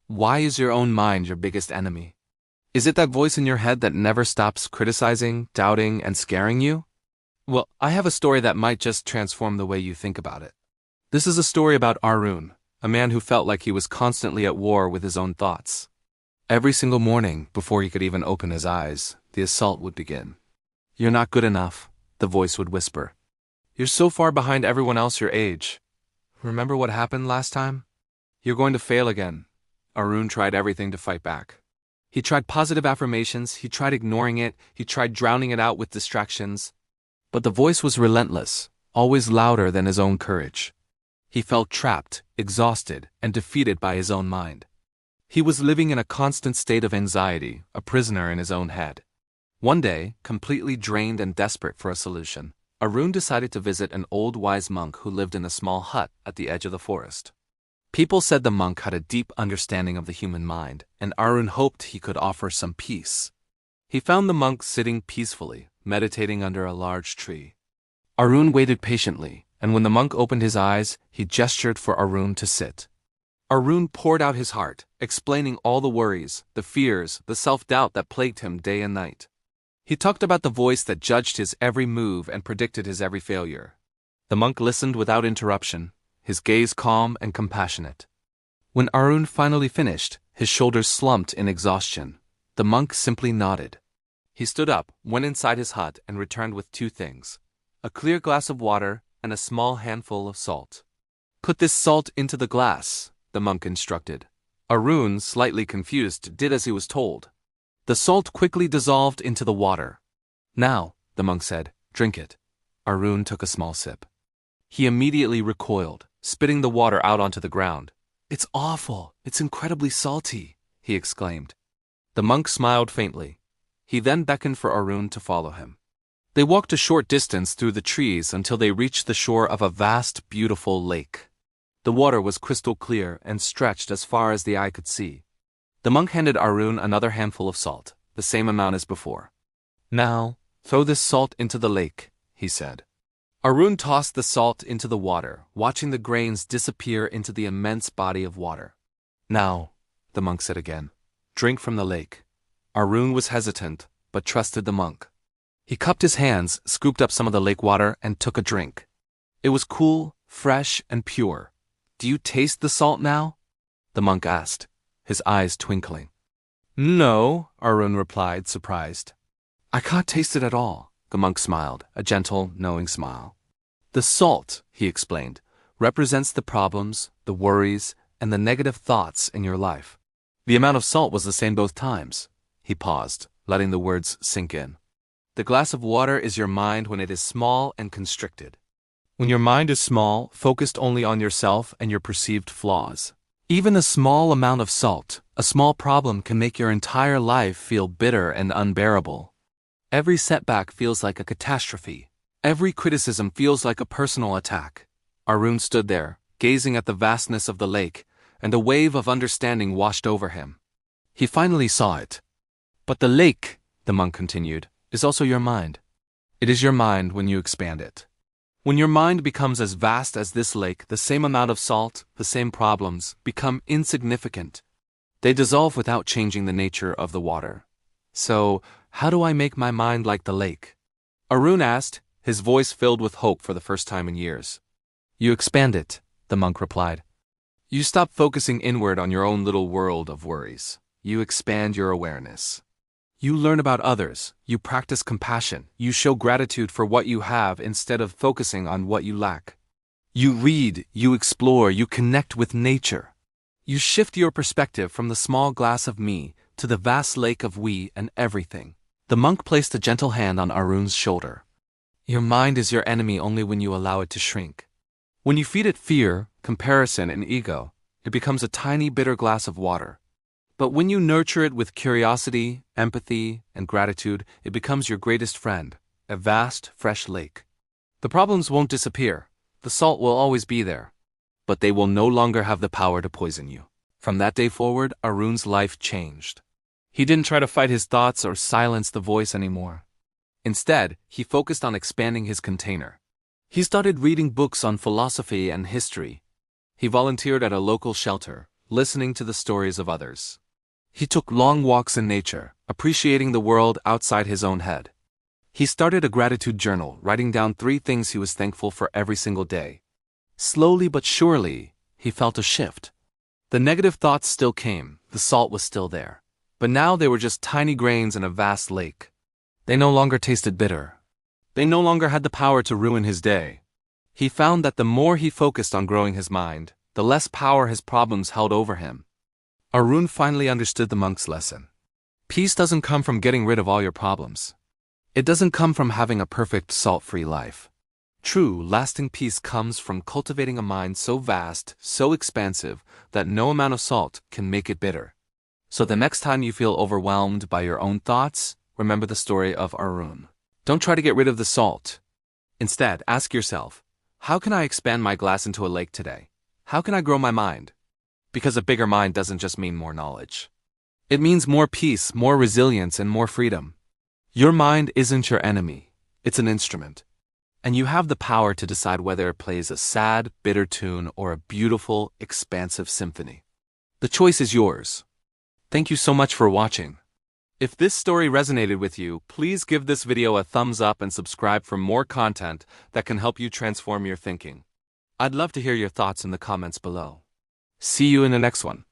Why is your own mind your biggest enemy? Is it that voice in your head that never stops criticizing, doubting, and scaring you? Well, I have a story that might just transform the way you think about it. This is a story about Arun, a man who felt like he was constantly at war with his own thoughts. Every single morning, before he could even open his eyes, the assault would begin. "You're not good enough," the voice would whisper. "You're so far behind everyone else your age. Remember what happened last time? You're going to fail again." Arun tried everything to fight back. He tried positive affirmations, he tried ignoring it, he tried drowning it out with distractions. But the voice was relentless, always louder than his own courage. He felt trapped, exhausted, and defeated by his own mind. He was living in a constant state of anxiety, a prisoner in his own head. One day, completely drained and desperate for a solution, Arun decided to visit an old wise monk who lived in a small hut at the edge of the forest. People said the monk had a deep understanding of the human mind, and Arun hoped he could offer some peace. He found the monk sitting peacefully, meditating under a large tree. Arun waited patiently, and when the monk opened his eyes, he gestured for Arun to sit. Arun poured out his heart, explaining all the worries, the fears, the self-doubt that plagued him day and night. He talked about the voice that judged his every move and predicted his every failure. The monk listened without interruption, his gaze calm and compassionate. When Arun finally finished, his shoulders slumped in exhaustion. The monk simply nodded. He stood up, went inside his hut, and returned with two things: a clear glass of water and a small handful of salt. "Put this salt into the glass," the monk instructed. Arun, slightly confused, did as he was told. The salt quickly dissolved into the water. "Now," the monk said, "drink it." Arun took a small sip. He immediately recoiled, spitting the water out onto the ground. "It's awful! It's incredibly salty!" he exclaimed. The monk smiled faintly. He then beckoned for Arun to follow him. They walked a short distance through the trees until they reached the shore of a vast, beautiful lake. The water was crystal clear and stretched as far as the eye could see. The monk handed Arun another handful of salt, the same amount as before. "Now, throw this salt into the lake," he said. Arun tossed the salt into the water, watching the grains disappear into the immense body of water. "Now," the monk said again, "drink from the lake." Arun was hesitant, but trusted the monk. He cupped his hands, scooped up some of the lake water, and took a drink. It was cool, fresh, and pure. "Do you taste the salt now?" the monk asked, his eyes twinkling. "No," Arun replied, surprised. "I can't taste it at all," the monk smiled, a gentle, knowing smile. "The salt," he explained, "represents the problems, the worries, and the negative thoughts in your life." The amount of salt was the same both times. He paused, letting the words sink in. "The glass of water is your mind when it is small and constricted. When your mind is small, focused only on yourself and your perceived flaws. Even a small amount of salt, a small problem, can make your entire life feel bitter and unbearable. Every setback feels like a catastrophe. Every criticism feels like a personal attack." Arun stood there, gazing at the vastness of the lake, and a wave of understanding washed over him. He finally saw it. "But the lake," the monk continued, "is also your mind. It is your mind when you expand it. When your mind becomes as vast as this lake, the same amount of salt, the same problems, become insignificant. They dissolve without changing the nature of the water. So, how do I make my mind like the lake?" Arun asked, his voice filled with hope for the first time in years. "You expand it," the monk replied. "You stop focusing inward on your own little world of worries. You expand your awareness. You learn about others, you practice compassion, you show gratitude for what you have instead of focusing on what you lack. You read, you explore, you connect with nature. You shift your perspective from the small glass of me to the vast lake of we and everything." The monk placed a gentle hand on Arun's shoulder. "Your mind is your enemy only when you allow it to shrink. When you feed it fear, comparison, and ego, it becomes a tiny bitter glass of water. But when you nurture it with curiosity, empathy, and gratitude, it becomes your greatest friend, a vast, fresh lake. The problems won't disappear. The salt will always be there. But they will no longer have the power to poison you." From that day forward, Arun's life changed. He didn't try to fight his thoughts or silence the voice anymore. Instead, he focused on expanding his container. He started reading books on philosophy and history. He volunteered at a local shelter, listening to the stories of others. He took long walks in nature, appreciating the world outside his own head. He started a gratitude journal, writing down 3 things he was thankful for every single day. Slowly but surely, he felt a shift. The negative thoughts still came, the salt was still there. But now they were just tiny grains in a vast lake. They no longer tasted bitter. They no longer had the power to ruin his day. He found that the more he focused on growing his mind, the less power his problems held over him. Arun finally understood the monk's lesson. Peace doesn't come from getting rid of all your problems. It doesn't come from having a perfect salt-free life. True, lasting peace comes from cultivating a mind so vast, so expansive, that no amount of salt can make it bitter. So the next time you feel overwhelmed by your own thoughts, remember the story of Arun. Don't try to get rid of the salt. Instead, ask yourself, how can I expand my glass into a lake today? How can I grow my mind? Because a bigger mind doesn't just mean more knowledge. It means more peace, more resilience, and more freedom. Your mind isn't your enemy. It's an instrument. And you have the power to decide whether it plays a sad, bitter tune or a beautiful, expansive symphony. The choice is yours. Thank you so much for watching. If this story resonated with you, please give this video a thumbs up and subscribe for more content that can help you transform your thinking. I'd love to hear your thoughts in the comments below. See you in the next one.